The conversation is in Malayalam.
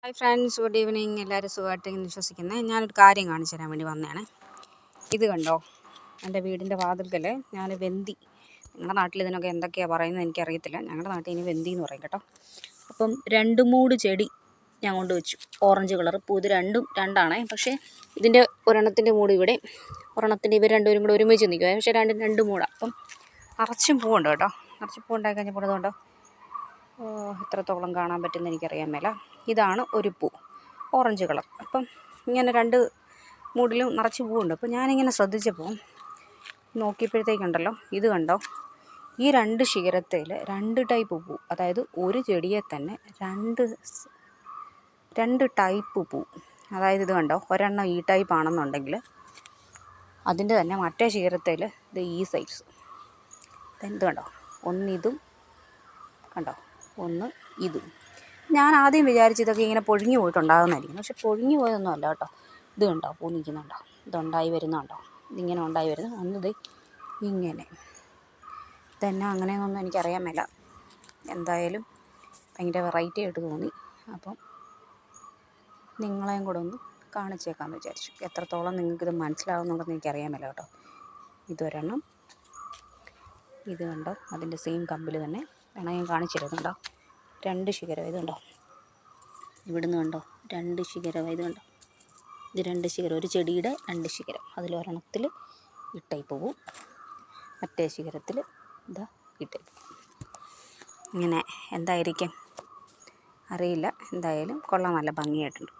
Hi friends, good evening. എല്ലാവരും സുഖമായിട്ടെന്ന് വിശ്വസിക്കുന്നത്. ഞാനൊരു കാര്യം കാണിച്ചു തരാൻ വേണ്ടി വന്നതാണ്. ഇത് കണ്ടോ, എൻ്റെ വീടിൻ്റെ വാതിൽക്കൽ ഞാൻ വെന്തി, നിങ്ങളുടെ നാട്ടിൽ ഇതിനൊക്കെ എന്തൊക്കെയാണ് പറയുന്നത് എനിക്കറിയത്തില്ല, ഞങ്ങളുടെ നാട്ടിൽ ഇനി വെന്തി എന്ന് പറയും കേട്ടോ. അപ്പം 2-3 ചെടി ഞാൻ കൊണ്ടുവച്ചു, ഓറഞ്ച് കളർ പൂ. ഇത് രണ്ടാണേ, പക്ഷേ ഇതിൻ്റെ ഒരെണ്ണത്തിൻ്റെ മൂട് ഇവിടെ, ഒരെണ്ണത്തിൻ്റെ ഇവർ രണ്ടുപേരും കൂടെ ഒരുമിച്ച് നിൽക്കുക. പക്ഷേ രണ്ട് മൂടാണ്. അപ്പം നിറച്ചും പൂവുണ്ട് കേട്ടോ. നിറച്ച് പൂവുണ്ടായി കഴിഞ്ഞപ്പോൾ ഇതുകൊണ്ടോ എത്രത്തോളം കാണാൻ പറ്റുമെന്ന് എനിക്കറിയാൻ മേല. ഇതാണ് ഒരു പൂ, ഓറഞ്ച് കളർ. അപ്പം ഇങ്ങനെ 2 മൂടിലും നിറച്ച് പൂവുണ്ട്. അപ്പോൾ ഞാനിങ്ങനെ ശ്രദ്ധിച്ചപ്പോൾ നോക്കിയപ്പോഴത്തേക്കുണ്ടല്ലോ, ഇത് കണ്ടോ, ഈ 2 ശിഖരത്തിൽ 2 ടൈപ്പ് പൂ. അതായത് ഒരു ചെടിയെ തന്നെ 2 ടൈപ്പ് പൂ. അതായത് ഇത് കണ്ടോ, ഒരെണ്ണം ഈ ടൈപ്പ് ആണെന്നുണ്ടെങ്കിൽ അതിൻ്റെ തന്നെ മറ്റേ ശിഖരത്തിൽ ഇത് ഈ സൈസ്. ഇത് കണ്ടോ, ഒന്നിതും കണ്ടോ, ഒന്ന് ഇതും. ഞാൻ ആദ്യം വിചാരിച്ചു ഇതൊക്കെ ഇങ്ങനെ പൊഴിഞ്ഞു പോയിട്ടുണ്ടാകുന്നതായിരിക്കും, പക്ഷെ പൊഴിഞ്ഞു പോയതൊന്നും അല്ല കേട്ടോ. ഇത് കണ്ടോ, പൂ നിൽക്കുന്നുണ്ടോ, ഇതുണ്ടായി വരുന്നുണ്ടോ, ഇതിങ്ങനെ ഉണ്ടായി വരുന്നു. ഒന്നിത് ഇങ്ങനെ. ഇതെന്നാ അങ്ങനെയൊന്നും എനിക്കറിയാൻ മേല. എന്തായാലും ഭയങ്കര വെറൈറ്റി ആയിട്ട് തോന്നി. അപ്പം നിങ്ങളെയും കൂടെ ഒന്ന് കാണിച്ചേക്കാമെന്ന് വിചാരിച്ചു. എത്രത്തോളം നിങ്ങൾക്കിത് മനസ്സിലാവുന്നുണ്ടെന്ന് എനിക്കറിയാൻ മേല കേട്ടോ. ഇതൊരെണ്ണം, ഇത് കണ്ടോ, അതിൻ്റെ സെയിം കമ്പിൽ തന്നെ വേണം ഞാൻ കാണിച്ചു തരുന്നുണ്ടോ. 2 ശിഖരം. ഇത് കണ്ടോ, ഇവിടുന്ന് കണ്ടോ 2 ശിഖരം. ഇത് കണ്ടോ, ഇത് 2 ശിഖരം, ഒരു ചെടിയുടെ 2 ശിഖരം. അതിലൊരെണ്ണത്തിൽ ഈ ടൈപ്പ് പോവും, മറ്റേ ശിഖരത്തിൽ ഇതാ ഈ ടൈപ്പ്. ഇങ്ങനെ എന്തായിരിക്കും അറിയില്ല, എന്തായാലും കൊള്ളാം, നല്ല ഭംഗിയായിട്ടുണ്ട്.